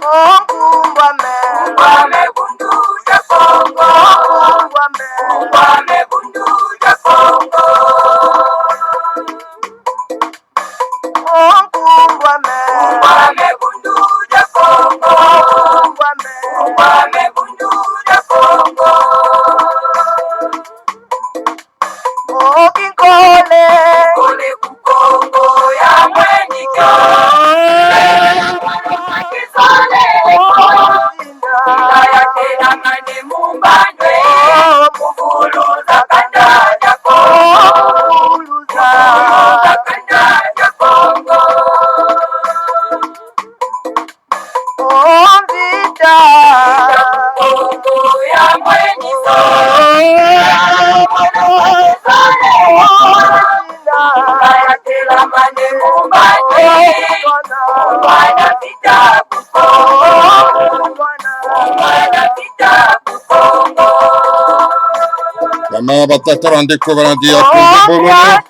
Ungwame bundu ja Kongo. Ungwame bundu ja Kongo. Ungwame bundu ja Kongo. Ungwame bundu ja Kongo. Kole kukongo ya mwenyika. Kisole ina ya tena mane mumbandwe. Mufuluza kanda ya Kongo. Mufuluza kanda ya Kongo. Vita Kongo ya mwenyika. Mama batata bandeko balandi ya Kongo Bologna.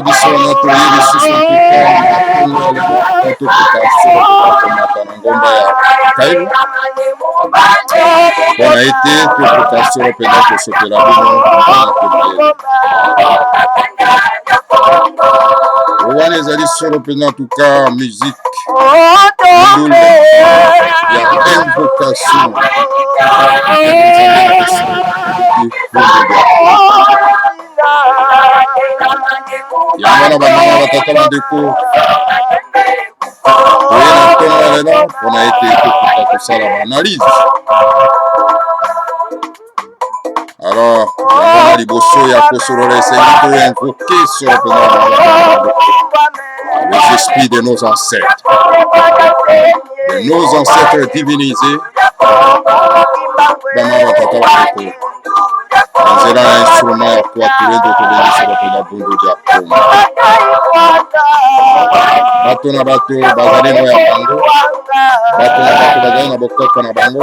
Biso na toye lisusu tuka na ngomba ya Kairo. Bona ete tukuta solo pena kusopela bino. Wana ezali solo pena tuka musique. Il y a invocation. Yamana banana batata bandeko. On a été pour ça l'analyse. Alors, on a liboso ya kosolole c'est invoqué sur les esprits de nos ancêtres. De nos ancêtres divinisés. Banana batata bandeko. Nzela na instrument ya kuatuler d'autres sur le bondo dia Kongo. Bato na bato bazali no ya bango. Bato na bato bazali na bokoko na bango.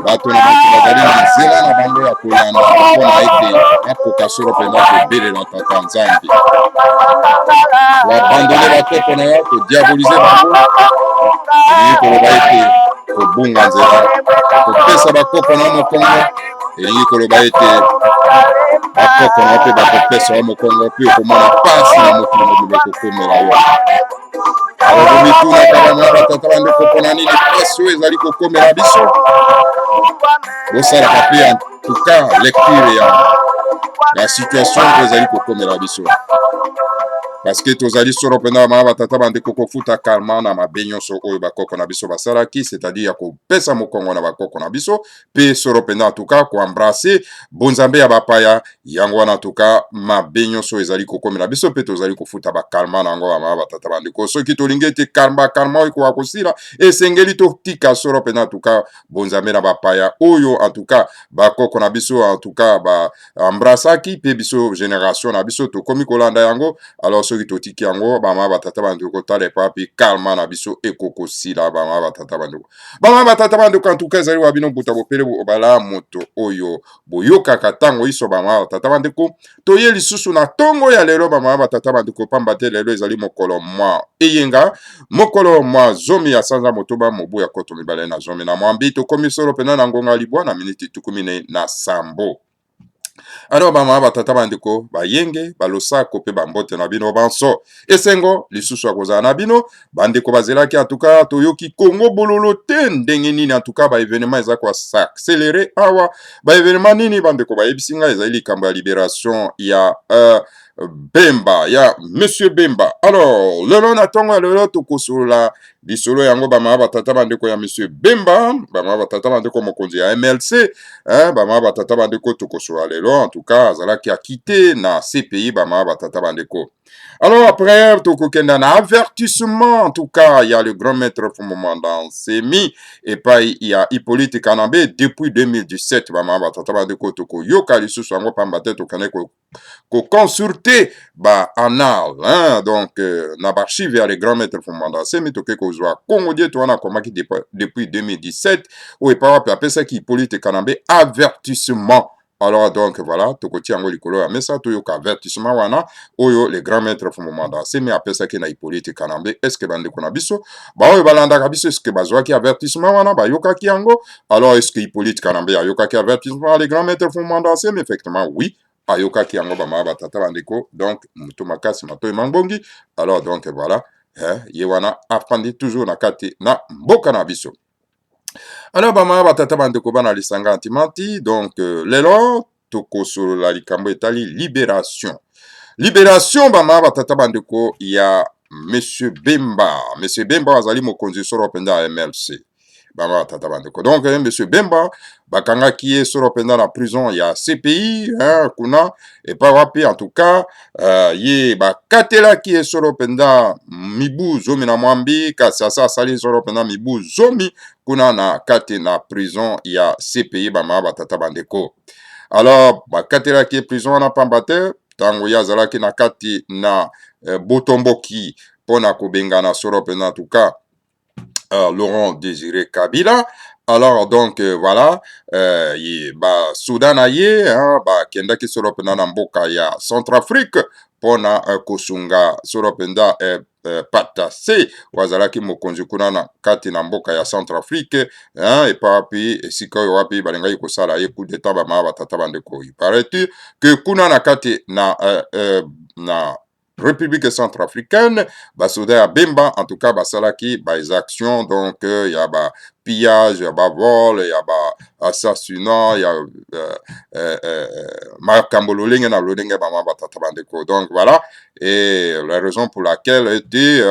Bato na bato bazali na nzela na bango ya kolanda mpona ete akoka solo mpenza kobelela tata Nzambe. Koabandone bakoko na yo, kodiabolize bango. Elingi koloba ete kobunga nzela, kopesa bakoko na mokongo. Elingi koloba ete bakoko na mpe bakopesa wa mokongo mpe okomona pasi na mokili mobimba kokomela yo. Mituna kabana batata bandeko mpona nini pasi oyo ezali kokomela biso. Bosalaka mpe en tout cas lecture ya situation oyo ezali kokomela biso. Parce que tozali solo pena mama batata bandeko kofuta kalma na mabe nyonso oyo bakoko na biso basalaki, c'est-à-dire ya kopesa mokongo na bakoko na biso pe solo pena en tout cas koembrasser bonzambe ya bapaya yango wana en tout cas mabe nyonso ezali kokomela biso pe tozali kofuta bakalma nango mama batata bandeko soki tolingi ete kalma oyo koka kosila esengeli totika solo pena en tout cas bonzambe na bapaya oyo en tout cas bakoko na biso en tout cas baembrasaki pe biso génération na biso tokomi kolanda yango. Alors soki totiki yango bama batata bandeko tala epapi kalma na biso ekoko sila bama batata bandeko. Bama batata bandeko en tout cas ezali wabino buta bopele bala moto oyo boyokaka tango iso bama batata bandeko toye lisusu na tongo ya lelo bama batata bandeko pamba te lelo ezali mokolo mwa eyenga mokolo mwa zomi ya sanza motoba mobu ya koto mibale na zomi na mwambi tokomi solo pena na ngonga libwa na miniti tukumine na sambo. Alors bama batata bandeko bayenge balosako pe bambote na bino banso esengo lisusu akozala na bino bandeko bazelaki en tout cas toyoki Kongo bololo te ndenge nini en tout cas ba événement eza ko s'accélérer awa ba événement nini bandeko bayebisinga ezali likambo ya libération ya Bemba ya Monsieur Bemba. Alors lelo na tongo lelo tokosolola bisolo yango bama batata bandeko ya Monsieur Bemba bama batata bandeko mokonzi ya MLC bama batata bandeko tokosolola lelo en tout cas azalaki a quitté na CPI bama batata bandeko. Alors après tokokenda na avertissement en tout cas il y a le grand maître Fumomanda Semi et pas il y a Hippolyte Kanambe depuis 2017 bama batata bandeko toko yoka lisusu yango pamba te tokane ko consulter ba anal donc na archive ya le grand maître Fumomanda Semi toke ko zwa Congo die to wana komaki depuis 2017 ou pas apesa ki Hippolyte Kanambe avertissement alors donc voilà tokoti yango likolo ya mesa toyoka avertissement wana oyo les grands maîtres fumomanda asemi apesaki na Hippolyte Kanambe. Est ce que bandeko na biso baoyo balandaka biso est ce que bazwaki avertissement wana bayokaki yango? Alors est ce que Hippolyte Kanambe ayokaki avertissement les grands maîtres fumomanda asemi? Effectivement oui, ayokaki yango bamama batata bandeko, donc mutu makasi matoyi mambongi. Alors donc voilà ye wana afandi toujours na kati na mboka na biso. Alors bamama batata bandeko bana lisanga antimanti, donc lelo tokosolola likambo etali libération. Libération bamama batata bandeko ya Monsieur Bemba. Monsieur Bemba azali mokonzi soro penda MLC. Bama tata bandeko. Donc Monsieur Bemba bakangaki ye soro penda na prison ya CPI kuna et pas wapi en tout cas ye bakatelaki ye soro penda mibu zomi na mwambi kasi asa asali soro penda mibu zomi kuna na kati na prison ya CPI bama batata bandeko. Alors bakatelaki ye prison na pamba te tango ya azalaki na kati na botomboki pona kobengana soro penda en tout cas Laurent Désiré Kabila. Alors donc voilà soudan na ye kendaki soro penda na mboka ya Centrafrique pona kosunga soro penda patase wazalaki mokonzi kuna na kati na mboka ya Centrafrique epa wapi esika oyo wapi balingaki kosala ye coup d'état bamama batata bandeko. Paraît-il que kuna na kati na République centrafricaine, basoda ya Bemba, en tout cas, basalaki, actions, donc, ya pillage, ya vol, ya assassinat, ya makambo lolenge na lolenge bama batata bandeko. Donc, voilà, et la raison pour laquelle était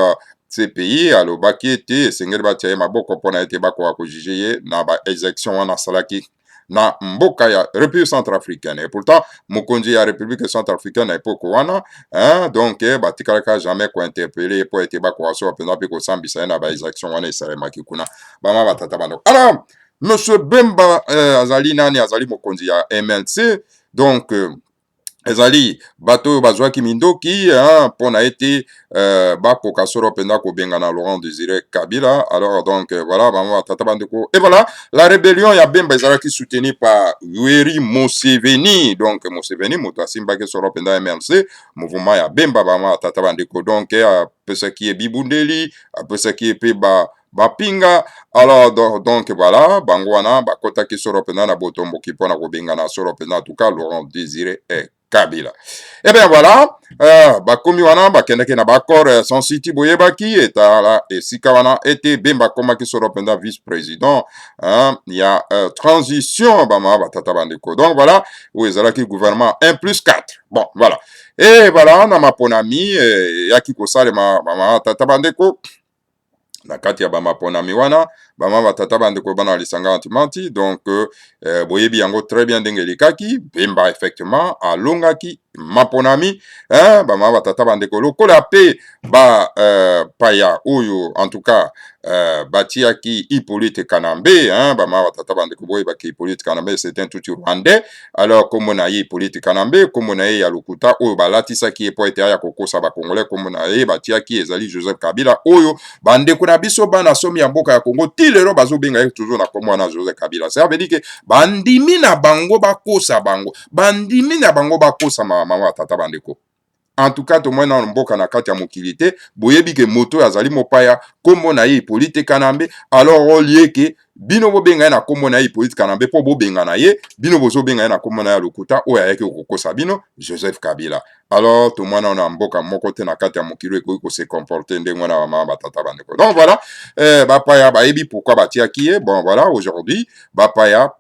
ces pays, alobaki était, esengeli batia ye maboko pona ete bako juger ye na exaction wana salaki na mboka ya République centrafricaine. Et pourtant, mokonzi ya République centrafricaine na epoko wana, donc batikalaka jamais ko interpeller po ete bako aso pena pe ko sambisa na ba exaction wana esalemaki kuna bama batata bandoko. Alors, Monsieur Bemba azali nani? Azali mokonzi ya MLC, donc ezali bato bazwaki mindoki pona ete bakoka soro penda kobengana Laurent Désiré Kabila. Alors donc voilà bama tata bandeko. Et voilà, la rébellion ya Bemba ezalaki soutenue par Yoweri Museveni. Donc Museveni moto asimbaki soro penda MLC, mouvement ya Bemba bama tata bandeko. Donc apesaki ye bibundeli, apesaki ye pe bapinga. Alors donc voilà bango wana bakotaki soro penda na botomboki pona kobengana soro penda en tout cas Laurent Désiré Kabila. Et bien voilà, bakomi wana bakendaki na bakor sans city boyebaki etala esika wana ete Bemba komaki soro penda vice-président ya transition bama batata bandeko. Donc voilà, où ezalaki gouvernement 1+4. Bon voilà. Et voilà na maponami yaki kosalema bama tata bandeko na kati ya bamaponami wana bama batata bandeko bana lisanga antimanti. Donc boyebi yango très bien ndenge likaki Bemba effectivement alongaki maponami bama batata bandeko lokola pe paya oyo en tout cas batiaki Hippolyte Kanambe bama batata bandeko boyebaki Hippolyte Kanambe c'est un tout rwandais. Alors kombo na ye Hippolyte Kanambe kombo na ye ya lokuta oyo balatisaki ye po ete aya kokosa bakongolais kombo na ye batiaki ezali Joseph Kabila oyo bandeko na biso bana somi ya mboka ya Congo ti lelo bazobenga ye toujours na kombo na Joseph Kabila. Ça veut dire que bandimi na bango bakosa bango, bandimi na bango bakosa mama tata bandeko. En tout cas, to mwana mboka na kati ya mokili te boyebi ke moto azali mopaya kombo na ye Hippolyte Kanambe. Alors olie ke bino bobenga na kombo na ye Hippolyte Kanambe po bobenga na ye bino bozobenga na kombo na ya lokuta oyo ayaki kokosa bino Joseph Kabila. Alors to mwana na mboka moko te na kati ya mokili ekoki ko se comporter ndenge mwana mama batata bandeko. Donc voilà, bapaya bayebi pourquoi batiaki ye. Bon voilà, aujourd'hui bapaya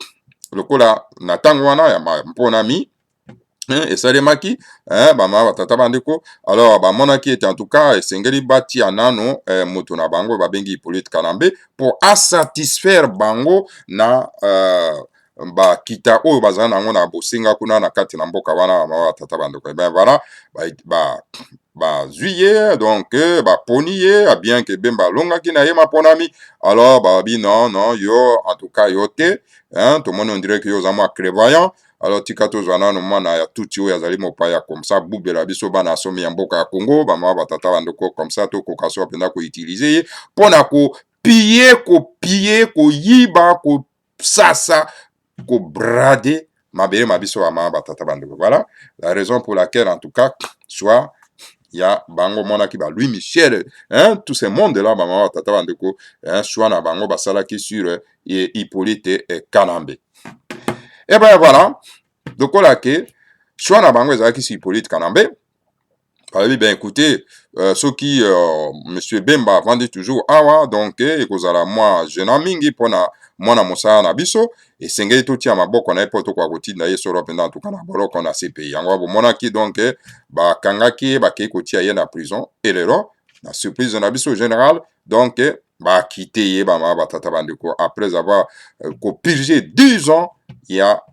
lokola na tango wana ya mponami esalemaki bama batata bandeko. Alors bamonaki ete en tout cas esengeli bati anano moto na bango babengi Hippolyte Kanambe pour asatisfaire bango na bakita oyo bazala nango na bosenga kuna na kati na mboka wana bama batata bandeko. Et ben voilà bazwi ye donc baponi ye bien que Bemba alongaki na ye maponami. Alors babi non yo en tout cas yo te tout le monde on dirait que yo oza mwa clairvoyant. Alors tika tozwa nano mwana ya tuti oyo azali mopaya comme ça bubela biso bana somi ya mboka ya Congo bama batata bandeko comme ça tokoka so penda koutilize ye mpona kopie koyiba kosasa kobrade mabere mabiso ama batata bandeko. Voilà la raison pour laquelle en tout cas soit il y a bango mona ki ba Louis Michel, hein, tous ces mondes là mama batata bandeko, hein, soit na bango basala ki sur Hippolyte Kanambe. Et ben voilà, donc là que soit na bango ezaki sur Hippolyte Kanambe. Oui, ben écoutez, ceux qui, Monsieur Bemba vendait toujours awa, donc, et kozala moi, jeune mingi, pona, mwana mosala na biso, et sengeli to tia maboko na epoto kwa koti na ye solo penda, en tout cas na boloko na CPI. Yango bo monaki, donc, ba kangaki, ba kei kotia ye na prison, et lero, na surprise na biso général, donc, ba quitté ye, ba ma batata bandeko, après avoir purgé 10 ans, il y a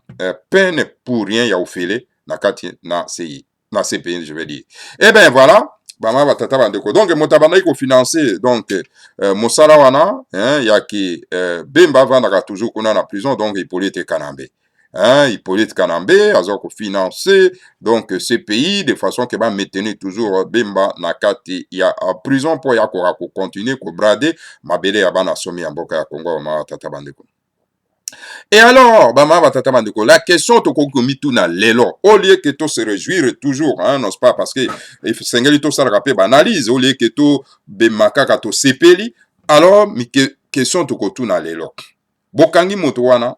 peine pour rien, il y a ofélé, na kati na CI. Na CPI, je vais dire. Eh bien, voilà. Bama batata bandeko. Donc, motabanda ko financer, donc, mosala wana, hein, yaki, Bemba vandaka toujours kuna na prison, donc, Hippolyte Kanambe. Hein, Hippolyte Kanambe, azo ko financer, donc, CPI, de façon que ba maintenir toujours Bemba na kati, ya prison pour ya ko continuer, ko brader, mabele ya bana somi ya mboka ya Congo, ma batata bandeko. Et alors, la question to na lelo, au lieu que to se réjouir toujours, hein, n'est-ce pas, parce que sengeli to sala rappel analyse, au lieu que to bemaka ka to sepeli, alors mi question to na lelo. Bokangi moto wana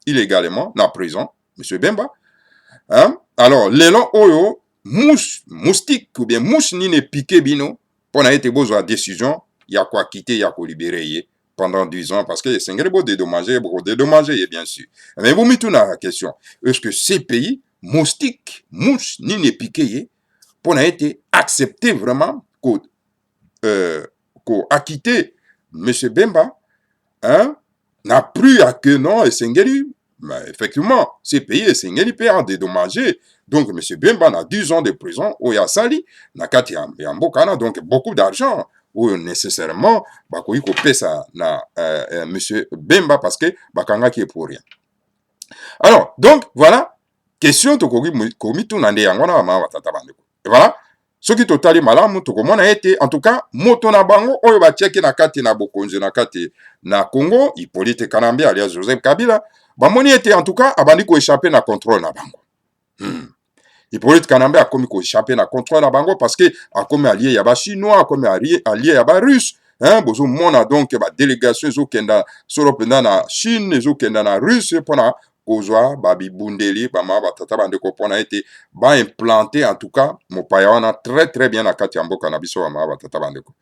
illégalement na prison, monsieur Bemba, hein? Alors lelo oyo moustique ou bien mouche ni ne piqué bino pour na été besoin décision, ya quoi quitter, ya ko libérer pendant 10 ans, parce que c'est un gros dédommagé, bien sûr. Mais vous mettez la question, est-ce que ces pays, moustiques, mouches, ni ne piqué, pour été accepté vraiment, qu'on acquitté M. Bemba, hein, n'a plus à que non, et c'est mais effectivement, ces pays, c'est un père dédommagé. Donc, M. Bemba a 10 ans de prison, au Yassali, n'a qu'à donc beaucoup d'argent. Ou nécessairement bakoyi ko pesa na monsieur Bemba parce que bakanga qui est pour rien. Alors donc voilà question to komi tout nande yango na mama batata bandeko. Et voilà ce qui totali malamu to komona été en tout cas moto na bango oyo ba tiaki na kati na bokonzi na kati na Congo Hippolyte Kanambe alias Joseph Kabila ba moni été en tout cas abandi ko échapper na contrôle na bango. Hippolyte Kanambe a commis échapper na contrôle na bango parce que a commis allié ya ba chinois, a commis allié ya ba russe, hein, bozo mona donc ba délégation zo kenda solo penda na Chine, zo kenda na Russe pona kozwa ba bibundeli ba ma batata bandeko pona été ba implanté en tout cas mopaya wana très bien na kati ya mboka na biso ba ma batata bandeko.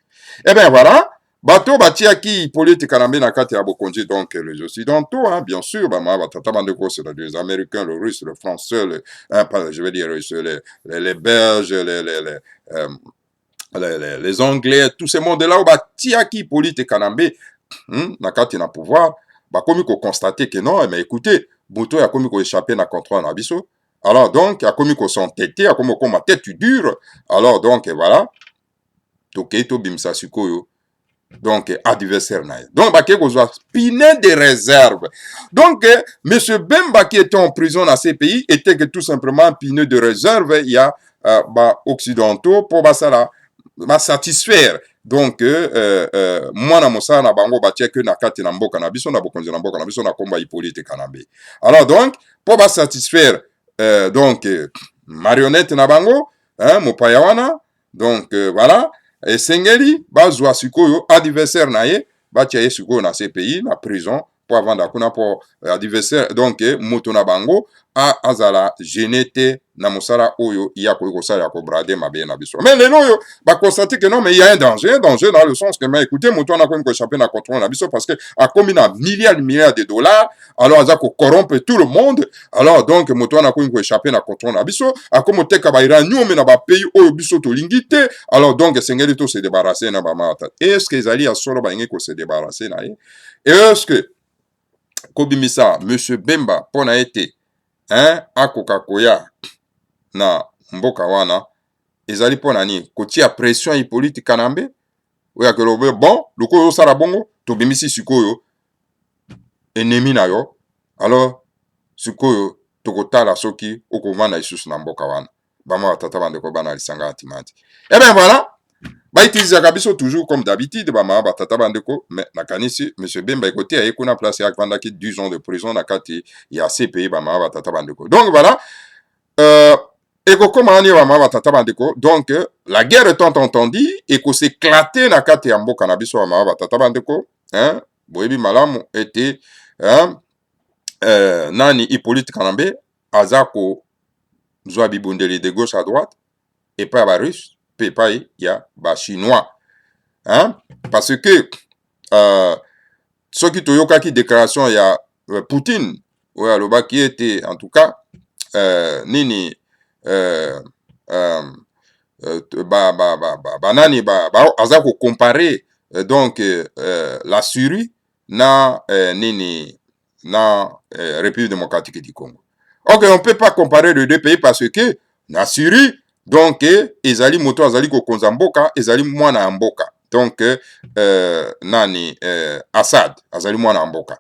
Eh bien voilà. Bateau batiaki Hippolyte Kanambe na kati ya bokonzi, donc les occidentaux, hein, bien sûr, bah ma batata bandeko, c'est les américains, le russe, le français, je veux dire les belges, les anglais, tous ces mondes-là où batiaki Hippolyte Kanambe na kati na pouvoir, bah comme qu'on constate que non, mais écoutez, Bouto a comme qu'on échappé na contrôle na biso. Alors donc, a comme qu'on s'entêtait, a comme qu'on ma tête dure. Alors donc voilà, tokeito bimsa sukoyo. Donc, adversaire naïe. Donc, bah, quelque chose, pinet de réserve. Donc, M. Bemba qui était en prison dans ces pays était que tout simplement pinet de réserve, il y a, bah, occidentaux pour bah, ça là, bah, satisfaire. Donc, moi, na mosa na bango, bah, que na kati na mboka na biso, na bokonzi na mboka na biso, na komba Hippolyte Kanambe. Alors, donc, pour bah, satisfaire, donc, marionnette na bango, hein, mopayawana, donc, voilà. Et Sengeli, bazwa sikoyo, adversaire na ye, batia ye sikoyo na CPI, na prison, pour avant d'akuna pour adversaire, donc, moto na bango, a azala genete, na mosala oyo, ya ko sala ko brade mabe na biso. Mais les loyo, ba constater que non, mais il y a un danger dans le sens que, mais écoutez, moto na ko échapper na contrôle na biso, parce que, a commis na milliards de dollars, alors, aza ko corrompre tout le monde, alors, donc, moto na ko échapper na contrôle na biso, a comme te ka ba iranyo, mais na ba pays oyo biso to lingité, alors, donc, Sengeli to se débarrasser na ba mata. Est-ce que ezali a solo ba ngi ko se débarrasser na ye? Est-ce que, Kobimisa, monsieur Bemba, pona été, hein, akoka koya, na mboka wana, ezali pona ni, kotia pression Hippolyte Kanambe, oya ke lobe, bon, loko yo sara bongo, to bimisi sikoyo, ennemi na yo, alors, sikoyo, tokotala soki, okovana isusu na mboka wana. Bama watata bandeko bana lisanga atimati. Eh ben voilà, bautilisaka biso toujours comme d'habitude bamama batata bandeko, mais nakanisi monsieur Bemba ekote aye kuna place akvandaki 10 ans de prison na kati ya CPI bamama batata bandeko. Donc voilà, ekokoma ani bamama batata bandeko. Donc la guerre étant entendue ekoséclater na kati ya mboka na biso bamama batata bandeko, hein, boyebi malamu ete hein, nani Hippolyte Kanambe aza ko zwa bibundeli de gauche à droite et pas ba russe pe pa ya ba chinois, hein, parce que soki toyokaki déclaration ya Poutine oyo alobaki ete en tout cas nini banani aza ko comparer donc la Syrie na nini na République démocratique du Congo. Ok, on peut pas comparer les deux pays parce que na Syrie donc ezali moto azali ko konza mboka ezali mwana mboka. Donc nani Assad azali mwana mboka.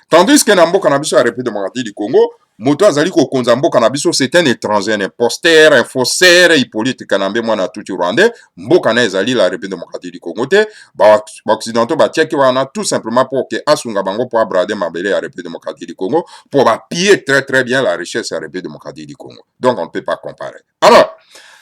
Tandis que na mboka na biso ya République démocratique du Congo, moto azali ko konza mboka na biso c'est un étranger, un imposteur, un faussaire, Hippolyte Kanambe mwana tuti rwandais, mboka na ezali la République démocratique du Congo te, ba occidentaux ba tiaki wana tout simplement pour que asunga bango pour abrader mabele ya République démocratique du Congo, pour ba piller très bien la richesse ya République démocratique du Congo. Donc on ne peut pas comparer. Alors,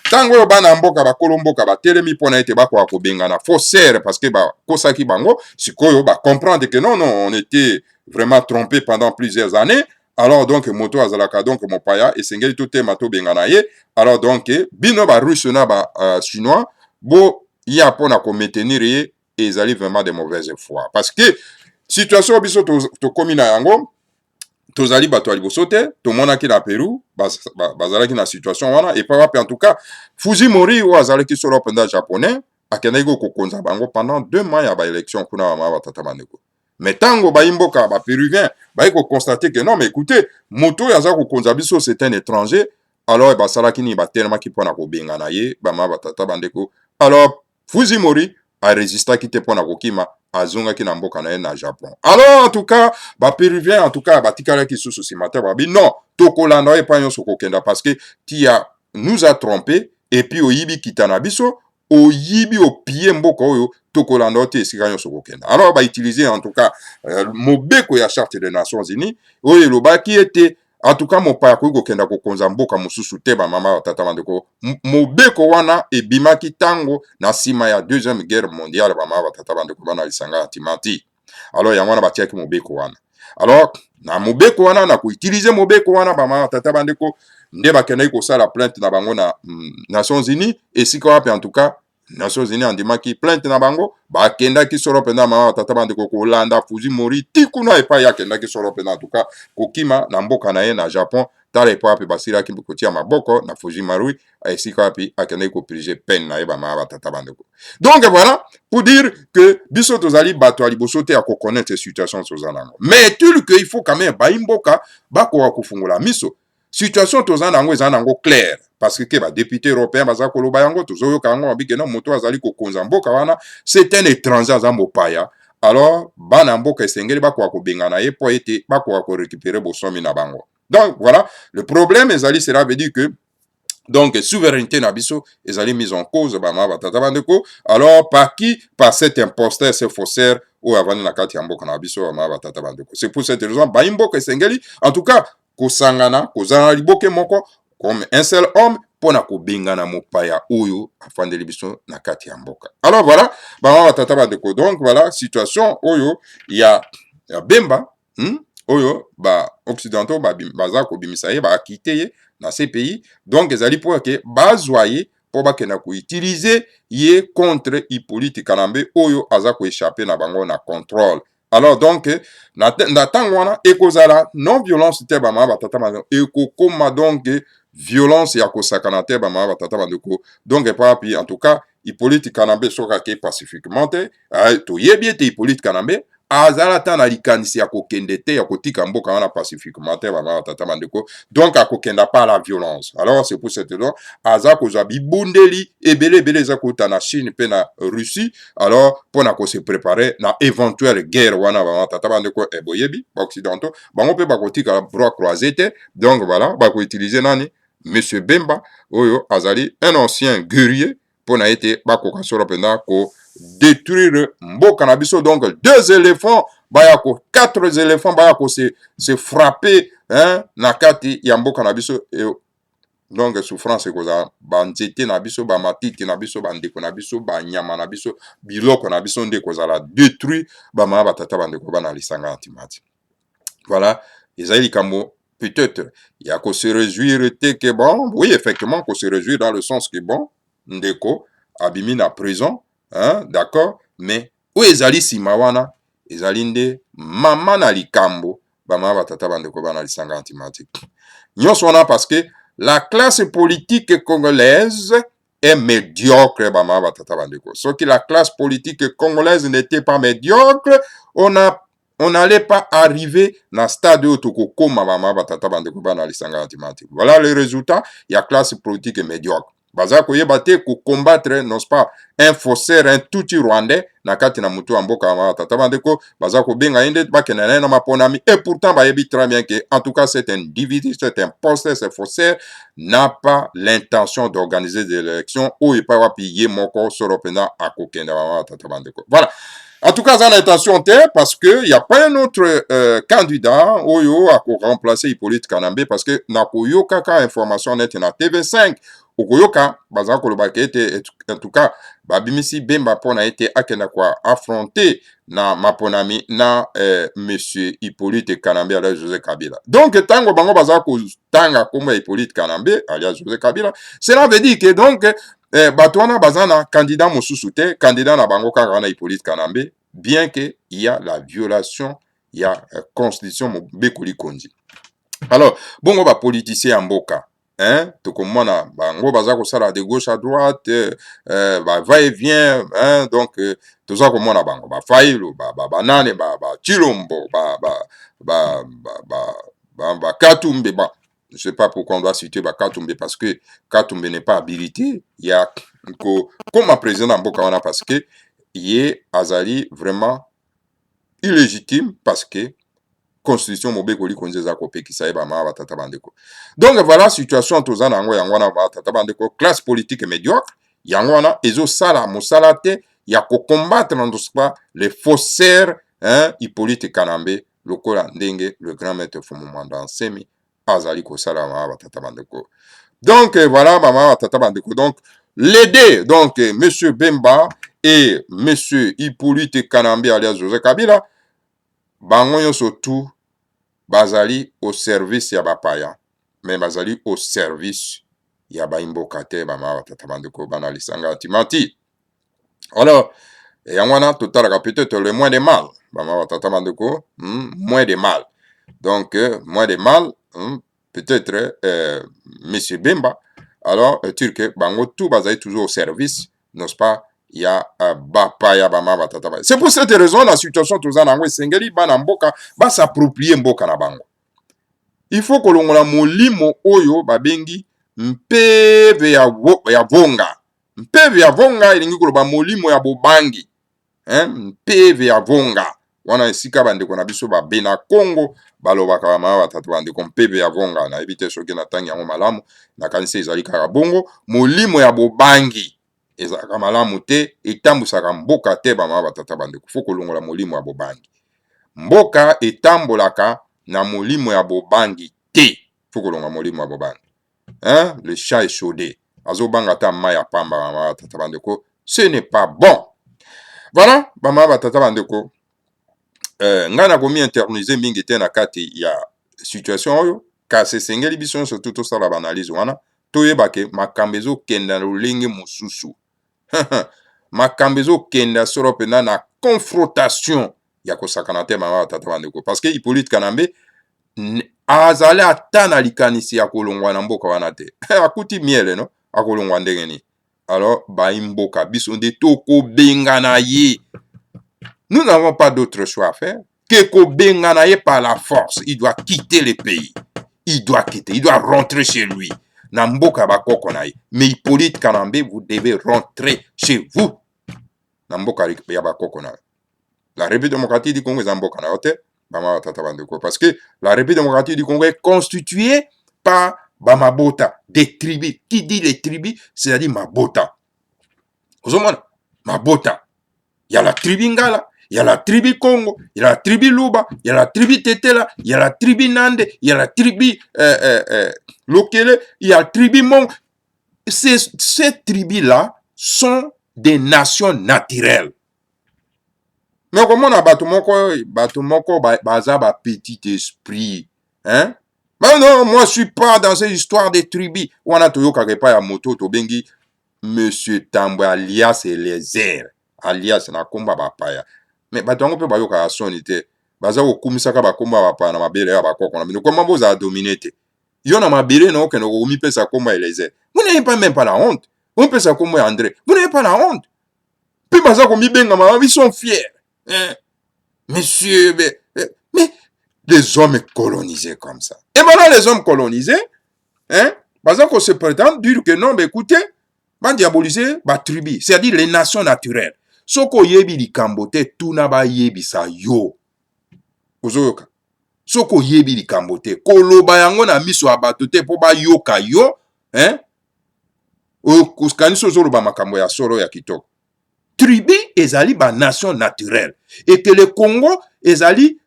tango yo bana mboka bakolo mboka batelemi pona ete bakoka kobengana faussaire parce que bakosaki bango sikoyo ba comprendre que non on était vraiment trompé pendant plusieurs années. Alors donc moto azalaka donc mopaya esengeli totema tobengana ye. Alors donc bino ba russe na ba chinois bo ya pona ko maintenir ye ezali vraiment de mauvaise foi parce que situation biso to komi na yango tozali bato ya liboso te tomonaki na Pérou bazalaki na situation wana et pas wapi en tout cas Fujimori oyo azalaki solo mpenza japonais akendaki kokonza bango pendant 2 mois ya baélection kuna bamama batata bandeko. Mais tango baimboka bapéruvien bayi kokonstate que non mais écoutez moto oyo aza kokonza biso c'est un étranger, alors basalaki nini batelemaki mpona kobengana ye bamama batata bandeko. Alors Fujimori arésistaki te mpona kokima azongaki na mboka na ye na Japon. Alors en tout cas bapéruvien en tout cas batikalaki susu nsima te babi non tokolanda ye pa nyonso kokenda parce que tia nous a trompé et puis oyibi kita na biso oyibi opie mboka oyo tokolanda o te esika nyonso kokenda. Alors bautiliser en tout cas mobeko ya charte des Nations Unies oyo elobaki ete en tout cas mopaya koki kokenda kokonza mboka mosusu te bamama batata bandeko. Mobeko wana ebimaki tango na nsima ya deuxième guerre mondiale bamama batata bandeko bana lisanga ya timanti. Alors yango wana batiaki mobeko wana. Alors na mobeko wana na koutilize mobeko wana bamama batata bandeko nde bakendaki kosala plainte na bango na Nations Unies esika wapi en tout cas Nations Unies andimaki plainte na bango bakendaki solo pena mama batata bandeko kolanda Fujimori tikuna epai akendaki solo pena en tout cas kokima na mboka na ye na Japon tala epai wapi basilaki kotia maboko na Fujimori esika wapi akendaki kopirige peine na ye bamama batata bandeko. Donc voilà pour dire que biso tozali bato ya liboso te ya kokonaître situation toza nango, mais tul que il faut quand même baimboka bakoka kofungola miso situation toza nango eza nango clair parce que ba député européen baza koloba yango tozoyoka yango babike non moto azali kokonza mboka wana c'est un étranger aza mopaya. Alors bana mboka esengeli bakoka kobengana ye po ete bakoka korécupérer bosomi na bango. Donc voilà le problème ezali cela veut dire que donc souveraineté na biso ezali mise en cause bamama batata bandeko. Alors par qui? Par cet imposteur, ce faussaire oyo avandi na kati ya mboka na biso bamama batata bandeko. C'est pour cette raison baimboka esengeli en tout cas kosangana kozala liboke moko comme un seul homme pona kobengana mopaya oyo afandeli biso na kati ya mboka. Alors voilà bamama batata bandeko, donc voilà situation oyo ya Bemba oyo ba occidentaux baza kobimisa ye baakite ye na ces pays. Donc ezali po ke bazwa ye po bakenda koutiliser ye contre Hippolyte Kanambe oyo aza koéchapper na bango na contrôle. Alors donc na tango wana ekozala non violence te bamama batata bandeko ekokoma donc violence ya kosakana te bamama batata bandeko. Donc epapi en tout cas Hippolyte Kanambe soka ke pacifiquement te toyebi ete Hippolyte Kanambe azala ta na likanisi ya kokende te ya kotika mboka wana pacifiquement te bamama batata bandeko. Donc akokenda pas la violence. Alors c'est pour cette raison aza kozwa bibundeli ebele eza kouta na Chine pe na Russie. Alors pona ko se préparer na éventuelle guerre wana bamama batata bandeko boyebi ba occidentaux bango pe bakotika bras croisés te. Donc voilà bako utiliser nani Monsieur Bemba oyo azali un ancien guerrier pona ete bakoka solo penda ko détruire mboka na biso. Donc 2 éléphants baya ko 4 éléphants baya ko se frapper hein na kati ya mboka na biso. Donc souffrance koza ba nzete na biso, ba matiti na biso, ba ndeko na biso, ba nyama na biso, biloko na biso nde kozala détruit ba mama batata bandeko bana lisanga antimati. Voilà, ezali likambo peut-être il y a qu'on se réjouir que bon, oui effectivement qu'on se réjouit dans le sens que bon, ndeko abimi na prison, hein, d'accord, mais où ezali simawana, ezali nde mama na likambo ba mama batata bandeko bana lisanga antimati. Nyonso wana parce que la classe politique congolaise est médiocre, sauf que la classe politique congolaise n'était pas médiocre, on n'allait pas arriver dans le stade où voilà le résultat, il y a classe politique médiocre. Baza koyebate ko combattre non pas un faussaire un tuti rwandais na kati na mutu amboka ma tata bandeko baza ko benga inde bakena na maponami et pourtant bayebi très bien que en tout cas c'est un individu, c'est un imposteur, c'est faussaire n'a pas l'intention d'organiser des élections ou il pas wapi moko soro pena akokenda ma tata bandeko. Voilà. En tout cas, ça l'intention parce que y a pas un autre candidat oyo a remplacer Hippolyte Kanambe parce que na koyoka ka information net na TV5 okoyoka baza kolobaka ete en tout cas babimisi Bemba pona ete akenda kwa affronter na maponami na monsieur Hippolyte Kanambe alias José Kabila. Donc tango bango baza ko tanga komba Hippolyte Kanambe alias José Kabila, cela veut dire que donc Batouana Bazana, candidat Moussousouté, candidat na bango kaka Hippolyte Kanambe, bien que il y a la violation, il y a constitution Bekoli Kondi. Alors, bongo ba politicien en boka, hein, tout comme moi bango bazako sala de gauche à droite, ba va et vient, hein, donc tout ça comme moi na bango, ba failo, ba banane, ba chilombo, ba katumbe, ba je ne sais pas pourquoi on doit citer Katumbe parce que Katumbe n'est pas habilité. Il y a comme un président Mbokawana parce que il est Azali vraiment illégitime parce que constitution Mobekoli Konzeza Kope qui saïba ma batata bandeko. Donc voilà situation tozana yango yangwana batata bandeko classe politique médiocre yangwana ezo sala mosalate ya ko combattre dans pas les faussaires hein Hippolyte Kanambe lokola ndenge le grand maître Fumumanda Nsemi azali ko sala ma batata bandeko. Donc voilà mama batata bandeko. Donc l'aider donc monsieur Bemba et monsieur Hippolyte Kanambe alias José Kabila bango surtout bazali au service ya bapaya mais bazali au service ya baimbokate mama batata bandeko bana lisanga timati. Alors yangwana totalaka peut-être le moins de mal mama batata bandeko moins de mal. Donc moins de mal peut-être monsieur Bemba alors turque bango tout bazali toujours au service n'est-ce pas il y a bapaya bama batata. C'est pour cette raison la situation tozana ngwe sengeli bana mboka ba s'approprier mboka na bango. Il faut que l'on molimo oyo babengi mpeve ya vonga. Mpeve ya vonga ilingi koloba molimo ya bobangi. Hein? Mpeve ya vonga. Wana esika bandeko na biso ba bena Congo balobaka ba mama batatu bandeko mpeve ya vonga na ebite soki na tangi yango malamu na kanisa ezali kaka bongo molimo ya bobangi ezaka malamu te etambusaka mboka te ba mama batata bandeko faut kolongola molimo ya bobangi. Mboka etambolaka na molimo ya bobangi te faut kolongola molimo ya bobangi. Hein? Le chat est chaudé azobanga ta maya pamba ba mama batata bandeko ce n'est pas bon. Voilà ba mama batata bandeko. Ngana komi interniser mingi te na kati ya situation oyo kasi sengeli biso surtout to sala analyse wana toyebake makambo ezokenda lolenge mosusu. Makambo ezokenda solo pena na confrontation ya kosakana te mama batata bandeko parce que Hippolyte Kanambe azali ata na likanisi ya kolongwa na mboka wana te akuti miele no akolongwa ndenge ni alors baimboka biso nde tokobengana ye. Nous n'avons pas d'autre choix à faire que Kobenganaye par la force. Il doit quitter le pays. Il doit quitter. Il doit rentrer chez lui. Namboka bakokonaye. Mais Hippolyte Kanambe, vous devez rentrer chez vous. Namboka bakokonaye. La République démocratique du Congo est Namboka naote. Parce que la République démocratique du Congo est constituée par Bamabota, des tribus. Qui dit les tribus, c'est-à-dire Mabota. ozomona mabota ya la tribu Ngala, il y a la tribu Congo, il y a la tribu Luba, il y a la tribu Tetela, il y a la tribu Nande, il y a la tribu Lokele, il y a la tribu Mong. Ces tribus-là sont des nations naturelles. Mais comment on a bato moko baza ba petit esprit, hein? Mais non, moi je suis pas dans cette histoire des tribus. Wana toyoka repa ya moto to bengi Monsieur Tambwe alias Eliezer, alias na komba bapaya. Mais bato yango pe bayoka asoni te. Baza okumisaka bakomba bapaya na mabele ya bakoko na bino. Comment vous a dominé te? Yo na mabele na okende komi pesa komba Eliezer. Vous n'avez pas même pas la honte. On peut ça komba André. Vous n'avez pas la honte. Puis baza komi benga ma, ils sont fiers. Hein? Monsieur, mais les hommes colonisés comme ça. Et maintenant les hommes colonisés, hein, baza ko se prétendent dire que non, mais écoutez, ba diaboliser ba tribu, c'est-à-dire les nations naturelles. Soko yebi likambo te tuna ba yebi sa yo. Ozoyoka. Soko yebi likambo te koloba yango na miso abato te po ba yoka yo, hein? Oskaniso zoloba makambo ya solo ya kitoko. Tribu ezali ba nation naturelle et que le Congo ezali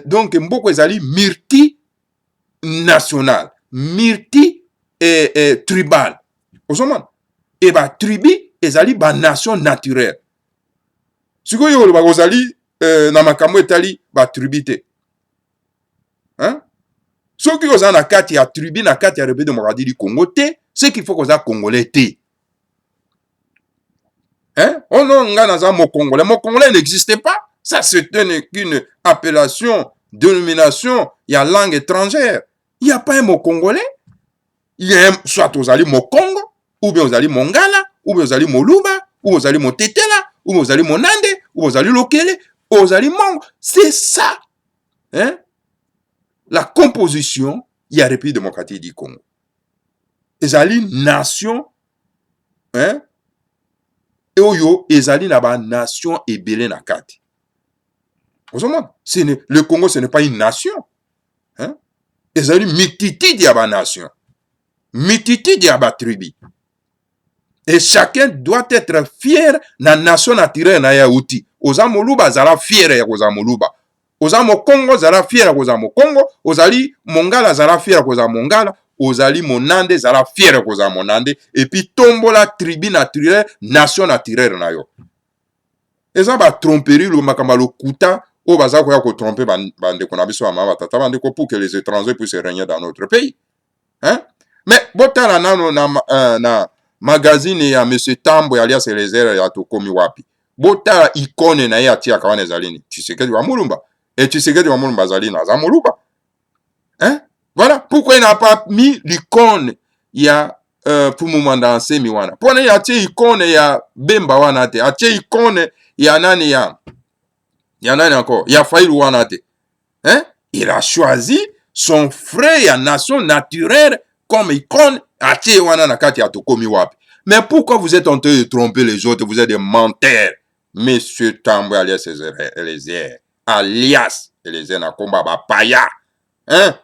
donc mboko ezali multi national, multi tribal. Osomana et ba tribu ezali ba nation naturelle. Sikoyo lo ba ozali na makambo etali ba tribu te. Hein? Soki oza na kati ya tribu na kati ya République démocratique du Congo te, c'est qu'il faut qu'on soit congolais te. Hein? Oh non, mon Congolais. Mon Congolais n'existait pas. Ça, c'était qu'une appellation, dénomination, il y a langue étrangère. Il n'y a pas un mot congolais. Il y a un, soit aux alliés mon Congo, ou bien aux alliés mon Ngala, ou bien aux alliés mon Luba, ou aux alliés mon Tetela, ou aux alliés mon Nande, ou aux alliés Lokele, ou aux alliés Mong. C'est ça. Hein? La composition, il y a République démocratique du Congo. Les alliés nation, hein? Et oyo ezali na ba nation ebele na kati. Le Congo ce n'est pas une nation. Hein? Ezali mititi ya ba nation. Mititi ya ba tribu. Et chacun doit être fier na nation naturelle na ya uti. Oza moluba zala fier ya koza moluba. Oza mo Congo zala fier ya koza mo Congo. Ozali mongala zala fier ya koza mongala. Ozali monande zala fier koza monande et puis tombola tribu naturelle nation naturelle na yo. Eza ba tromperie lo makamba lo kuta o baza ko ya ko tromper bande ko na biso ama batata bande ko pour que les étrangers puissent régner dans notre pays. Hein? Mais botala na magazine ya Monsieur Tambwe alias Eliezer ya tokomi wapi. Botala icône na ya tia kawana zalini. Tshisekedi wa Mulumba. Et Tshisekedi wa Mulumba zalini na za Muluba. Hein? Voilà pourquoi il n'a pas mis l'icône ya Fumumanda Nsemi wana. Pona ya tie icône ya Bemba wana te. A tie icône ya nani ya nani encore? Ya Fayulu wana te. Hein? Il a choisi son frère ya nation naturelle comme icône a tie wana na kati ya tokomi wapi. Mais pourquoi vous êtes en train de tromper les autres? Vous êtes des menteurs. Monsieur Tambwe alias Eliezer. Alias Eliezer na komba ba paya. Hein?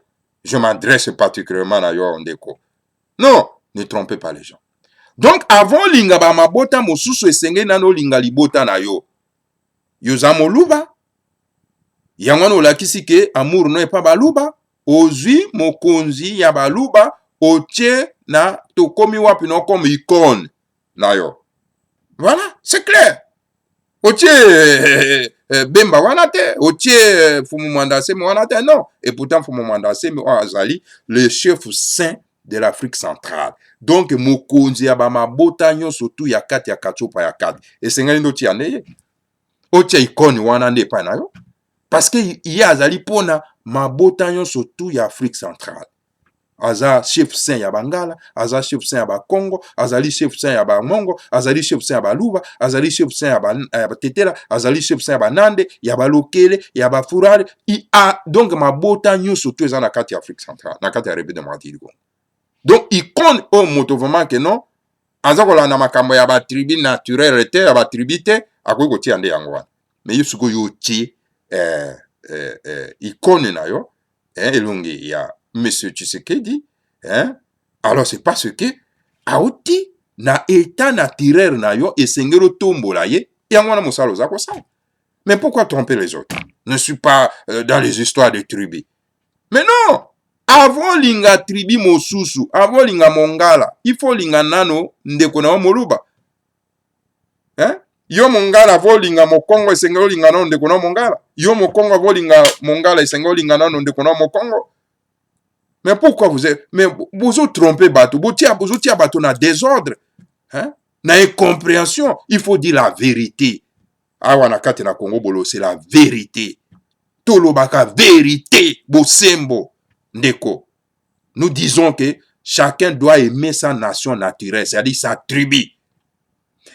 Je m'adresse particulièrement à Yo Ndeko. Non, ne trompez pas les gens. Donc, avant linga ba mabota mosusu esenge nano linga libota na yo. Yoza moluba. Yangwano lakisi ke amour no epa baluba. Ozwi mokonzi ya baluba. Otie na tokomi wapi no comme icône na yo. Voilà, c'est clair. Otie Bemba wana te, otie Fumumanda Nsemi wana te, non. Et pourtant Fumumanda Nsemi azali le chef saint de l'Afrique centrale. Donc mokonzi ya ba mabota nyonso tu ya kati ya katsopa ya kati. Esengeli ndo tia neye. Otie icône wana nde pa na yo. Parce que y azali pona mabota nyonso tu ya Afrique centrale. Aza chef saint ya Bangala, aza chef saint ya ba Congo, azali chef saint ya ba Mongo, azali chef saint ya ba Luba, azali chef saint ya ba Tetela, azali chef saint ya ba Nande, ya ba Lokele, ya ba Furare. Donc mabota nyonso tu eza na kati ya Afrique centrale, na kati ya République démocratique du Congo. Donc icône au moto vraiment que non, aza kola na makambo ya ba tribu naturelle te, ya ba tribu te, akoki kotia nde yango wana. Mais yusuko yo tie icône na yo, elongi ya Monsieur Tshisekedi, hein? Alors c'est parce que Aouti na état naturel na yo esengeli otombola ye yango wana mosala oza kosala. Mais pourquoi tromper les autres? Ne suis pas dans les histoires de tribus. Mais non, avant linga tribu mosusu, avant linga mongala, il faut linga nano ndeko na moluba. Hein? Yo mongala avant linga mokongo esengeli linga nano ndeko na mongala. Yo mokongo avant linga mongala esengeli linga nano ndeko na mokongo. Mais pourquoi vous êtes... Mais vous vous trompez bateau, vous tia bateau na désordre. Hein? Na incompréhension, il faut dire la vérité. Awa na kati na Congo bolo, c'est la vérité. Tolobaka vérité, bosembo, ndeko. Nous disons que chacun doit aimer sa nation naturelle, c'est-à-dire sa tribu.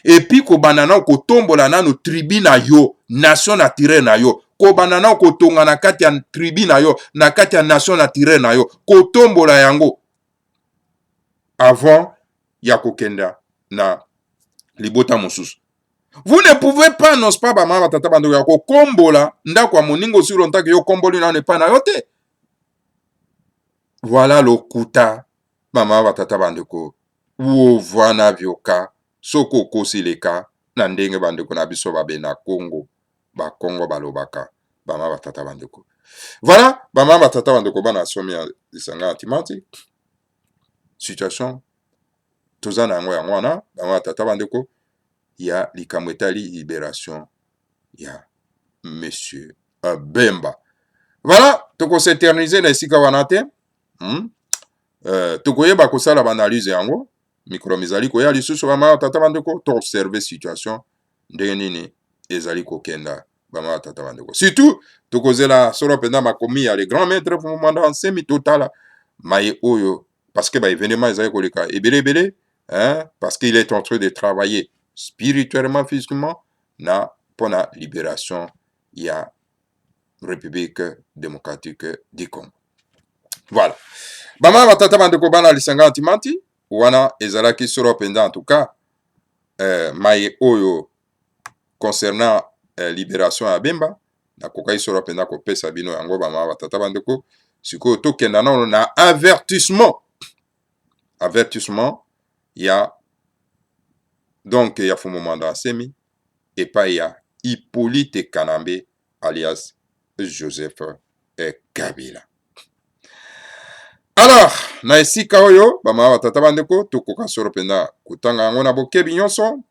Et puis ko banana ko tombola na no tribu na yo, nation naturelle na yo. Ko banana ko tonga na kati ya tribu na yo, na kati ya nation naturelle na yo, ko tombola yango. Avant ya kokenda na libota mosusu. Vous ne pouvez pas, non pas, bama tata bandeko ya ko kombola ndako ya moningo sur longtemps que yo komboli na ne pas na yote. Voilà le kuta mama tata bandeko. Wo vana vyoka soko kosileka na ndenge bandeko na biso babe na Congo. Ba Congo balobaka bama tata bandeko. Voilà bama tata bandeko bana somi ya lisanga antimati. Situation tozana yango yango wana bama tata bandeko. Il y a l'ikamwetali libération. Il y a Monsieur Bemba. Voilà, toko s'éterniser na esika wanate. Toko yeba kosala banalize yango. Mikro mizali koya lisusu bama tata bandeko to observer situation ndenge nini ezali kokenda bama tata bandeko. Surtout toko zela solo penda makomi ya les grands maîtres pour moment en semi total maye oyo parce que ba événement ezali koleka ebele hein parce qu'il est en train de travailler spirituellement, physiquement, pour la libération, il y a République démocratique du Congo. Voilà. Bama batata bandeko bana lisanga antimanti, wana ezalaki solo penda en tout cas, maye oyo concernant libération ya Bemba, na kokai solo penda ko pesa bino yango bama batata bandeko, siko to kenda na avertissement. Avertissement, il y a donc, il y a Fumomanda Semi, et pas il y a Hippolyte Kanambe, alias Joseph Kabila. Alors, na esika oyo, bama batata bandeko, tokoka soro penda kutanga yango na bokebi nyonso,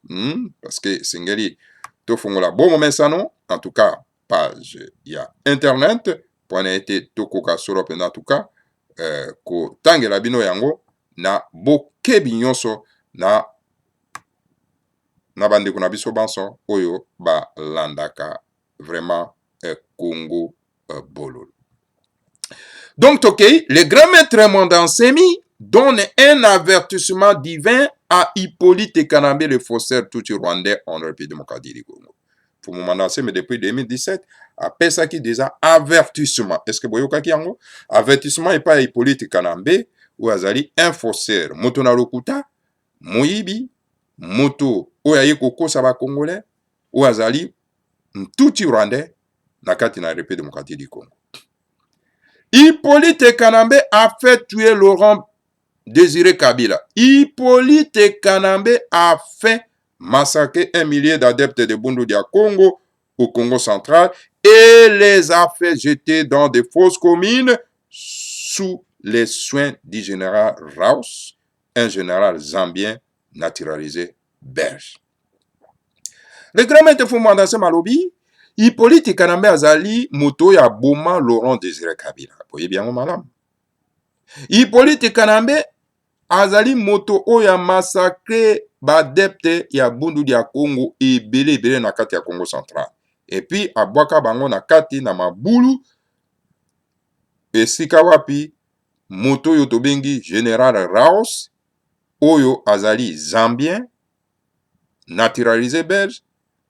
parce que sengeli to fungola bon moment sano, en tout cas, page, il y a internet, pour n'être tokoka soro penda en tout cas, ko tangela bino yango, na bokebi nyonso, na bandeko na biso banso oyo ba landaka vraiment Congo bololo. Donc ok, le grand maître Mondansemi donne un avertissement divin à Hippolyte Kanambe, le faussaire tout rwandais en République démocratique du Congo. Pour Mondansemi depuis 2017 après ça qui déjà avertissement. Est-ce que boyoka ki yango avertissement et pas Hippolyte Kanambe ou azali un faussaire moto na lokuta moyibi moto oyaye kokosa ba congolais ou azali mtuti rwandais na kati na République démocratique du Congo. Hippolyte Kanambe a fait tuer Laurent Désiré Kabila. Hippolyte Kanambe a fait massacrer 1 millier d'adeptes de Bundu dia Congo au Congo central et les a fait jeter dans des fosses communes sous les soins du général Raus, un général zambien naturalisé belge. Le grand maître Fumanda Malobi, Hippolyte Kanambe azali moto ya boma Laurent Désiré Kabila. Voyez bien mon madame. Hippolyte Kanambe azali moto oya massacré badepte ya Bundu dia Congo ebele na kati ya Congo central. Et puis abwaka bango na kati na mabulu esika wapi moto yo tobengi général Raus oyo azali zambien naturalisé belge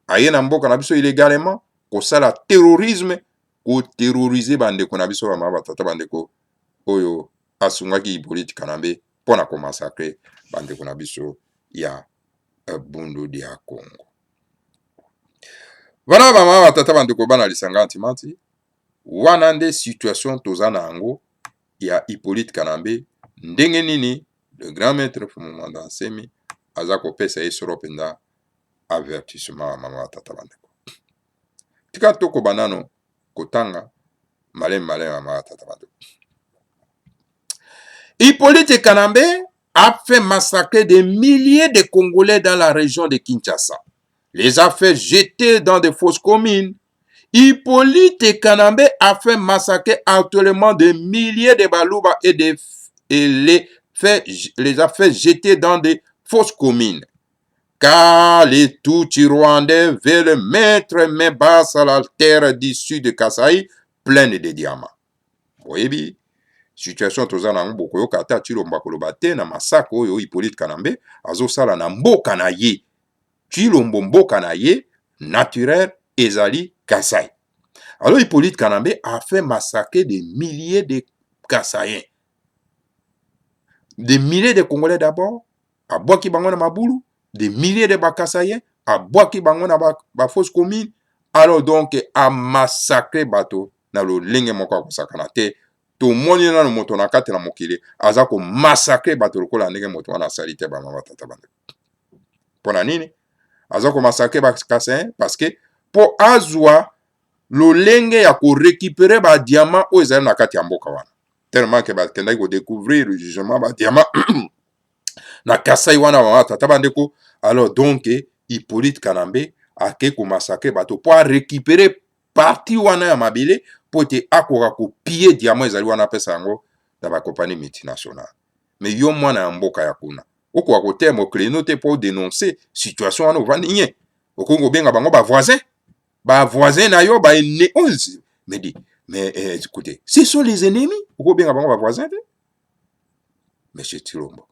aye na mboka na biso illégalement kosala terrorisme ko terroriser bandeko na biso ba batata bandeko oyo asungaki Hippolyte Kanambe pona ko massacrer bandeko na biso ya Bundu dia Congo. Voilà ba batata bandeko bana lisanga antimanti wana nde situation tozana yango ya Hippolyte Kanambe ndenge nini le grand maître Fumanda Nsemi azako pesa ye soro penda avertissement mama tata bandeko. Tika toko banano kotanga malem mama tata bandeko. Hippolyte Kanambe a fait massacrer des milliers de Congolais dans la région de Kinshasa. Les a fait jeter dans de fosses communes. Hippolyte Kanambe a fait massacrer actuellement des milliers de Balouba et les a fait jeter dans des fosses communes. Car les Tutsi-Rwandais veulent mettre main basse à la terre du sud de Kasaï, pleine de diamants. Vous voyez bien? Situation toza na mboka yo kata Chilombo koloba te na massacre oyo Hippolyte Kanambe azosala na mboka na ye. Chilombo mboka na ye naturel ezali Kasaï. Alors Hippolyte Kanambe a fait massacrer des milliers de Kasaïens. Des milliers de Congolais d'abord, à Boaki Bango na Mabulu, des milliers de Bakasaïens, à Boaki Bango na Bafos commune. Alors donc a massacré bateau na lo lenge moko kosakana te. To moni na no moto na kate na mokili azako massacrer bato lokola ndenge moto wana salite ba mama tata bande. Pona nini? Azako massacrer ba Kasaïen parce que po azwa lo lenge ya ko récupérer ba diamant o ezali na kati ya mboka wana. Tellement que ba kenda ko découvrir le jugement ba diamant na Kasaï wana mama tata bande ko. Alors donc Hippolyte Kanambe a ke ko massacrer bato po récupérer parti wana ya mabele po te akoka ko piller diamant ezali wana pesa yango na ba compagnie multinationale. Mais yo mwana ya mboka ya kuna oko ko terme créneau te po dénoncer situation wana ovandi nye okongo benga bango ba voisin na yo ba ene 11 mais écoutez, ce sont les ennemis oko benga bango ba voisin te. Monsieur Chilombo,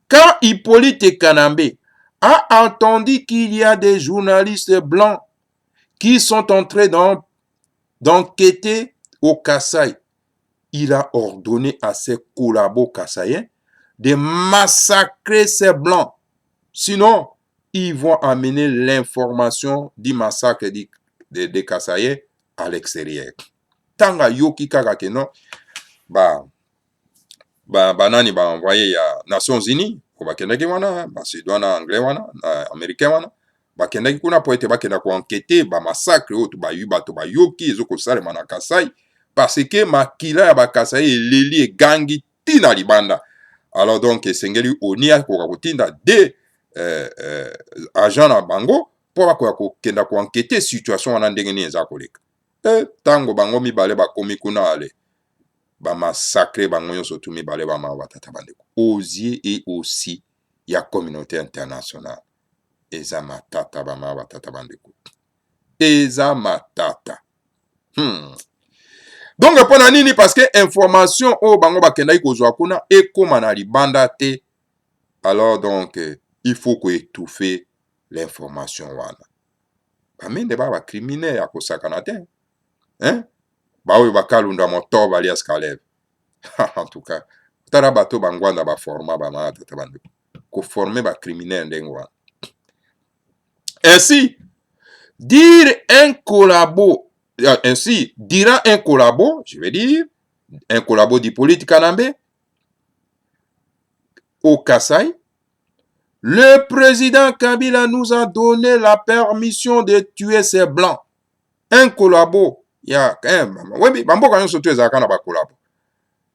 quand Hippolyte Kanambe a entendu qu'il y a des journalistes blancs qui sont entrés d'enquêter au Kasaï, il a ordonné à ses collabos kassaïens de massacrer ces blancs. Sinon, ils vont amener l'information du massacre des Kassaïens à l'extérieur. Tanga yoki kaka keno, banani ba envoyé ya Nations Unies, ko bakendaki wana, Macédoine anglais wana, américain wana. Bakendaki kuna po ete bakenda ko enquêter ba massacre oyo to ba yoki ezoko salema na Kasaï parce que makila ya ba Kasaï eleli egangi tina libanda. Alors donc esengeli onia ko kotinda de agent na bango po bakoya ko kenda ko enquêter situation wana ndenge ni eza koleka. Tango bango mibale bakomi kuna ale ba massacre bango nyonso tu mibale ba ma batata bandeko. Osier et aussi ya communauté internationale. Eza matata ba ma batata bandeko. Eza matata. Donc pona nini parce que information o bango bakendaki kozwa kuna ekoma na libanda te. Alors donc il faut ko étouffer l'information wana. Bamende ba criminel ya kosakana te. Hein? Ba oyo bakalunda motoba alias Caleb. En tout cas, tara bato bangwanda ba forma ba ma batata bandeko. Ko former ba criminel ndenge wana. Ainsi, dira un collabo, je vais dire, un collabo d'Hippolyte Kanambe au Kasaï, le président Kabila nous a donné la permission de tuer ces blancs. Un collabo, il y a oui, bamboka nyonso tu ezaka na ba collabo.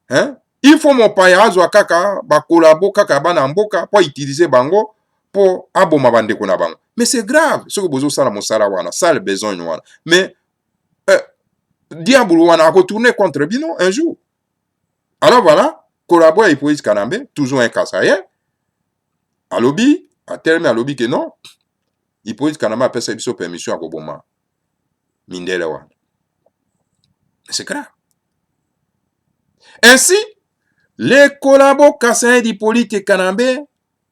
Hein? Il faut mon paya azwa kaka ba collabo kaka bana mboka po utiliser bango pour aboma bandeko na bango. Mais c'est grave, ce que bozo sala mosala wana, ça le besoin wana. Mais diable wana a retourné contre Bino un jour. Alors voilà, collabo à Hippolyte Kanambe, toujours un Kasaïen. À lobby, à terme à lobby que non. Hippolyte Kanambe a fait sa permission à Koboma. Mindele wana. C'est grave. Ainsi, les collabos Kasaïens d'Hippolyte Kanambe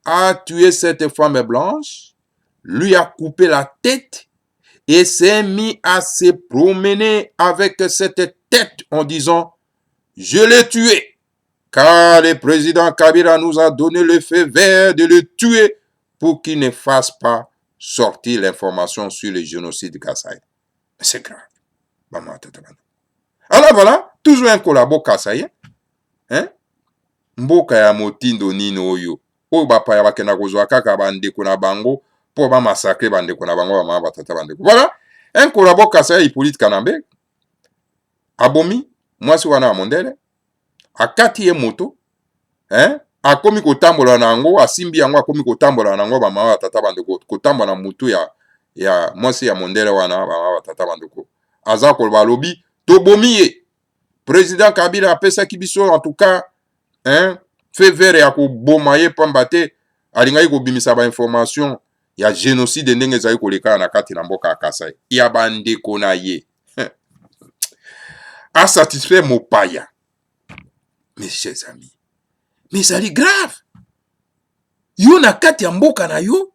a tué cette femme blanche, lui a coupé la tête et s'est mis à se promener avec cette tête en disant « Je l'ai tué, car le président Kabila nous a donné le feu vert de le tuer pour qu'il ne fasse pas sortir l'information sur le génocide de Kasaï. » C'est grave. Alors voilà, toujours un collabo Kasaïen. Hein? Mboka ya motindo nino oyo. oyo bapaya bakenda kozwa kaka bandeko na bango po bamasakre bandeko na bango bamama batata bandeko. Voilà un collabo Kasai Hippolyte Kanambe abomi mwasi wana ya mondele akati ye moto akomi kotambola na yango asimbi yango akomi kotambola na yango bamama batata bandeko kotambola na mutu ya mwasi ya mondele wana bamama batata bandeko aza koloba alobi tobomi ye président Kabila apesaki biso en tout cas fait vert ya koboma ye pamba te alingaki kobimisa ba information ya génocide ndenge ezali koleka na kati na mboka ya Kasai ya bandeko na ye a satisfait mopaya. Mes chers amis, mais ezali grave yo na kati ya mboka na yo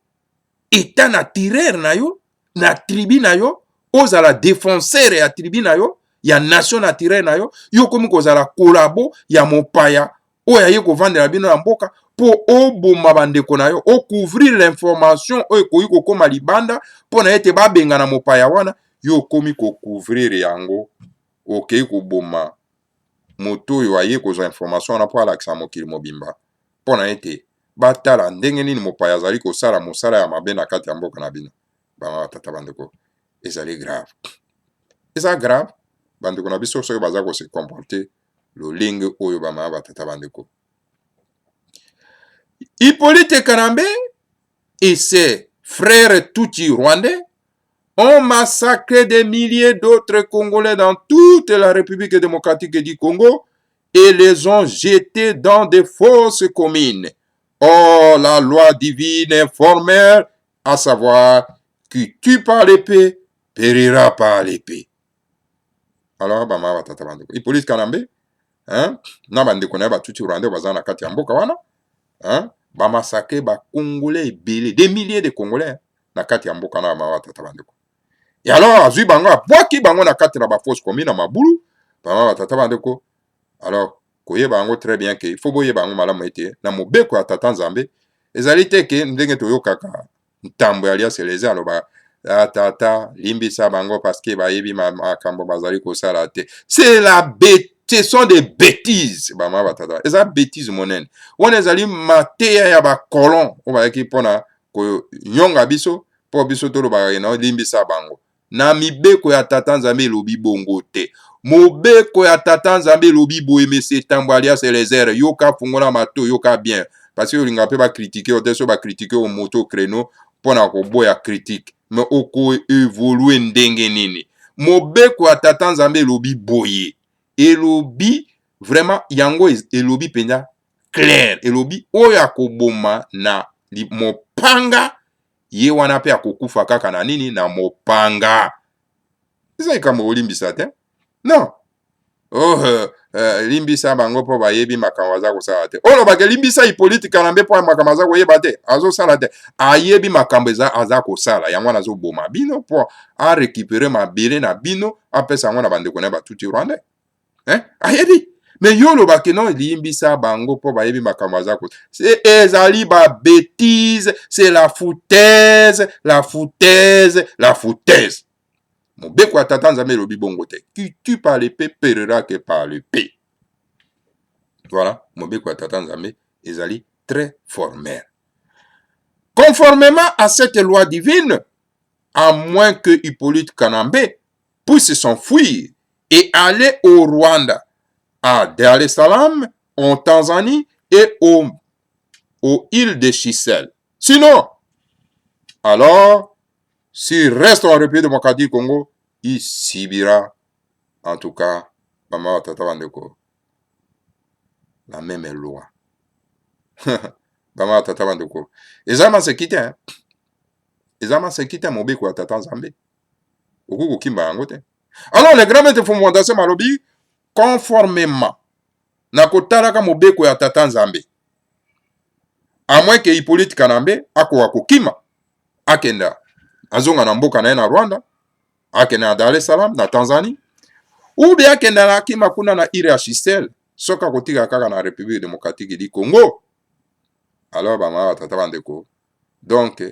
eta na tireur na yo na tribu na yo ozala défenseur ya tribu na yo ya nation na tireur na yo yo komi kozala kolabo ya mopaya oyo aye kovandela bino na mboka po oboma bandeko na yo ocouvrir l'information oyo ekoki kokoma libanda mpo na ete babenga na mopaya wana yo komi kocouvrir yango okei koboma moto oyo aye kozwa information wana mpo alakisa mokili mobimba mpo na ete batala ndenge nini mopaya azali kosala mosala ya mabe na kati ya mboka na bino bama batata bandeko ezali grave eza grave bandeko na biso soki baza kose comporter lolenge oyo bama batata bandeko. Hippolyte Kanambe et ses frères Tutsi rwandais ont massacré des milliers d'autres Congolais dans toute la République démocratique du Congo et les ont jetés dans des fosses communes. Or, la loi divine informelle, à savoir, qui tue par l'épée, périra par l'épée. Alors, bama batata bandeko. Hippolyte Kanambe, na bandeko na Tutsi rwandais baza na kati ya mboka wana, ba massacre ba Congolais ebele, des milliers de Congolais na kati ya mboka na bama batata bandeko. Et alors, azui bango abwaki bango na kati na ba fosse commune na mabulu, bama batata bandeko. Alors, koyeba bango très bien que faut boyeba bango malamu ete na mobeko ya tata Nzambe ezali te ke ndenge toyokaka ntambo ya Alias Eleze aloba tata limbisa bango parce que bayebi makambo bazali kosala te. C'est la bête, ce sont des bêtises bama batata. Eza bêtise monene. Wana ezali mateya ya ba colon o bayaki pona ko nyonga biso po biso toloba na limbisa bango. Na mibeko ya tata Nzambe lobi bongo te. Mobeko ya tata Nzambe lobi boye mese tambo Alias Eleze yoka fungola mato yoka bien parce que olinga pe ba critiquer o teso ba critiquer o moto créneau pona ko boya critique mais oko évoluer ndenge nini. Mobeko ya tata Nzambe lobi boye elobi vraiment yango elobi penya clair elobi oyo akoboma na mopanga ye wana pe akokufa kaka na nini na mopanga. Eza ikambo olimbisa te non limbisa bango po bayebi makambo aza kosala te olobake limbisa Hippolyte Kanambe po makambo aza koyeba te azosala te ayebi makambo aza kosala yango wana azoboma bino po arécupere mabele na bino apesa yango na bandeko na Tutsi rwandais ayebi mais yo olobake non limbisa bango po bayebi makambo aza kosala ezali ba bêtise c'est la foutaise la foutaise la foutaise. Mobeko ya tata Nzambe lobi bongo te. Qui tue par l'épée périra que par l'épée. Voilà, mobeko ya tata Nzambe ezali très formel. Conformément à cette loi divine, à moins que Hippolyte Kanambe puisse s'enfuir et aller au Rwanda, à Dar es Salaam, en Tanzanie et aux îles de Seychelles. Sinon, alors, s'il reste en République démocratique du Congo, il subira, en tout cas, Mama Tata Bandeko, la même loi. Mama Tata Bandeko. Ezama se kite, hein? Ezama se kite mobeko ya Tata Nzambe. Okuko kimba yango te. Alors, les grands maîtres fondation malobi, conformément, na kotalaka mobeko ya Tata Nzambe. À moins que Hippolyte Kanambe, ako kima, akenda. Azonga na mboka na ye na Rwanda, akenda na Dar es Salaam, na Tanzanie, ou bien akenda na kima kuna na île ya Seychelles, soka kotika kaka na République démocratique du Congo. Alors, bama tata bandeko. Donc,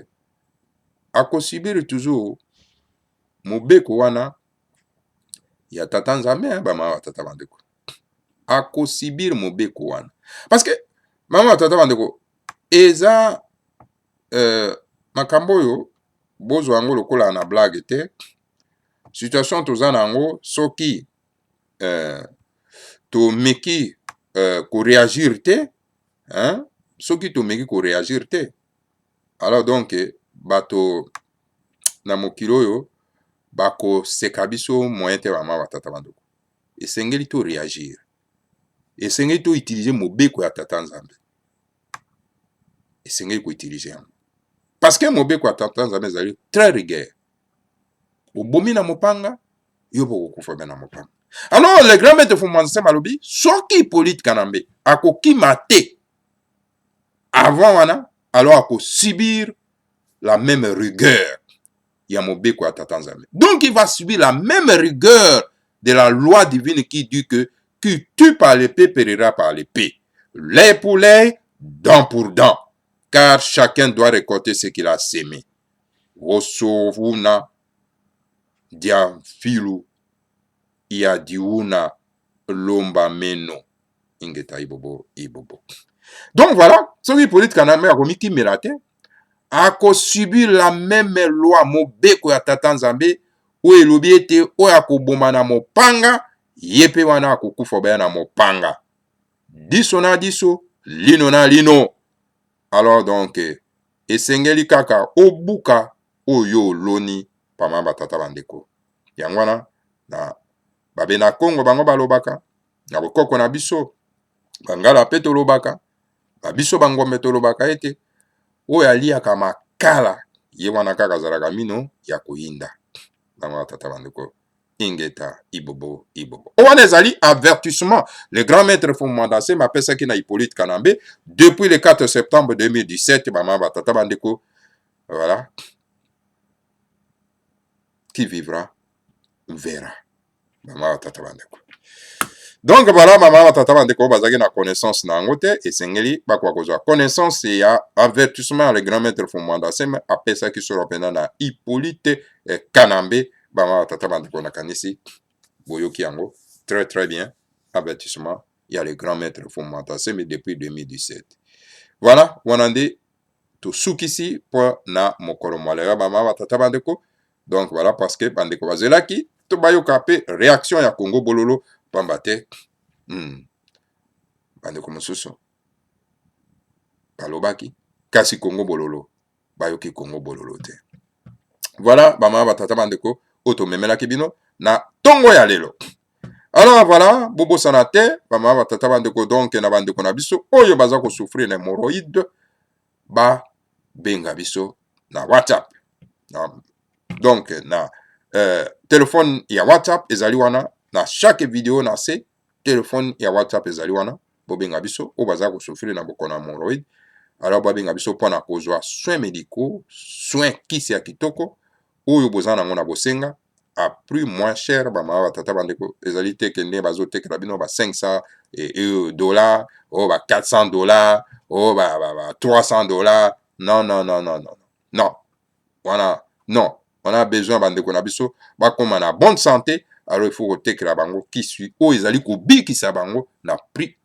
akosibiri toujours mobeko wana ya tata Nzambe, bama tata bandeko. Akosibiri mobeko wana. Parce que, mama tata bandeko, eza makambo oyo bozwa yango lokola na blague te. Situation toza nango soki tomeki koreagir te, hein? Soki tomeki koreagir te, alors donc bato na mokili oyo bakoseka biso moyen te bama batata bandeko. Esengeli to réagir, esengeli to utiliser mobeko ya tata nzambe, esengeli ko utiliser yango parce que mobeko ya tata nzambe ezali très rigueur. Obomi na mopanga yo bokokufa be na mopanga. Alors le grand maître Fumwanza malobi soki Hippolyte Kanambe akokima te avant wana, alors ako subir la même rigueur ya mobeko ya tata nzambe. Donc il va subir la même rigueur de la loi divine qui dit que qui tue par l'épée périra par l'épée. L'œil pour l'œil, dent pour dent, car chacun doit récolter ce qu'il a sémé. Wosovuna dia filu ya diuna lomba meno ingeta ibobo ibobo. Donc voilà, ce qui Hippolyte Kanambe a remis qui mérate, a subi la même loi mobeko ya tata nzambe o elobi ete o ya koboma na mopanga yepe wana akokufa baya na mopanga. Diso na diso, lino na lino. Alors donc esengeli kaka obuka oyo loni pama batata bandeko. Yangwana na babe na Kongo bango balobaka, na bokoko na biso bangala pe tolobaka, babiso bangombe tolobaka ete oyo aliaka makala ye wana kaka azalaka mino ya koyinda. Bango batata bandeko ingeta ibobo ibobo. Owana ezali avertissement. Le grand maître Fumwanza m'apesaki na Hippolyte Kanambe depuis le 4 septembre 2017 bama batata bandeko. Voilà. Qui vivra verra. Bama batata bandeko. Donc voilà, mama batata bandeko bazaki na connaissance na ngote esengeli bakwa kozwa connaissance ya avertissement. Le grand maître Fumwanza apesaki solo pena na Hippolyte Kanambe bama batata bandeko na kanisi boyoki yango très très bien. Avertissement, il y a le grand maître Fumwanza mais depuis 2017. Voilà, wanande to sukisi pour na mokolo mwalera bama batata bandeko. Donc voilà, parce que bandeko bazelaki to bayoka pe réaction ya Congo bololo pambate bandeko mosusu balobaki kasi Congo bololo bayoki Congo bololo te. Voilà, bama batata bandeko oto memelaki bino na tongo ya lelo. Alors voilà, bobo sanate bama batata bandeko donc na bandeko na biso oyo baza ko souffrir na hémorroïde ba benga biso na WhatsApp. Donc na téléphone ya WhatsApp ezali wana na chaque vidéo na se téléphone ya WhatsApp ezali wana bo benga biso o baza ko souffrir na boko na hémorroïde. Alors ba benga biso pona kozwa soins médicaux, soins kisi ya kitoko oyo bozana ngona bosenga à prix moins cher bama batata bandeko ezali te kende bazo tekela bino ba $500 ou ba $400 ou ba $300. Non non non non non non. Voilà, non. On a besoin bandeko na biso ba koma na bonne santé. Alors il faut tekela bango qui suit o ezali ko bikisa bango na prix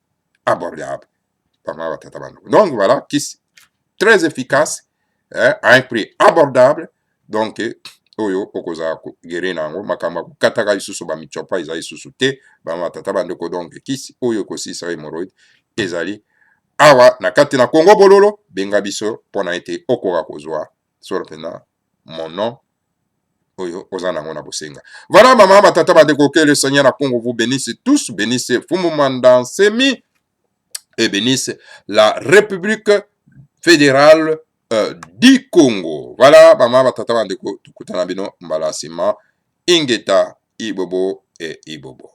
abordable. Bama batata bandeko. Donc voilà, qui très efficace, à un prix abordable. Donc oyo okoza gere nango makamba kataka isusu ba michopa ezali isusu te bama tata bandeko. Donc kisi oyo kosisa hémorroïde ezali awa na kati na Congo bololo benga biso pona ete okoka kozwa solo pena mon nom oyo ozana ngona bosenga. Voilà mama batata bandeko, que le Seigneur na Congo vous bénisse tous, bénisse Fumwanza et bénisse la République fédérale du Congo. Voilà, mama batata bandeko tukutana bino mbala sima ingeta ibobo e ibobo.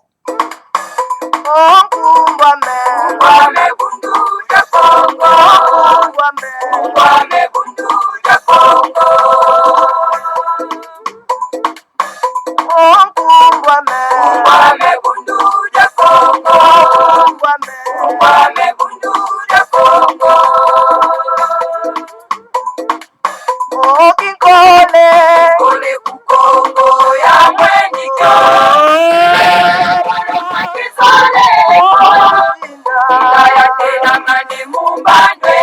Ngwame bundu ya Kongo. Ngwame bundu ya Kongo. Ngwame bundu ya Kongo. Ngwame bundu ya Kongo. Kole kole kukongo ya mwenyika. Kisale ya tena mani mumbandwe.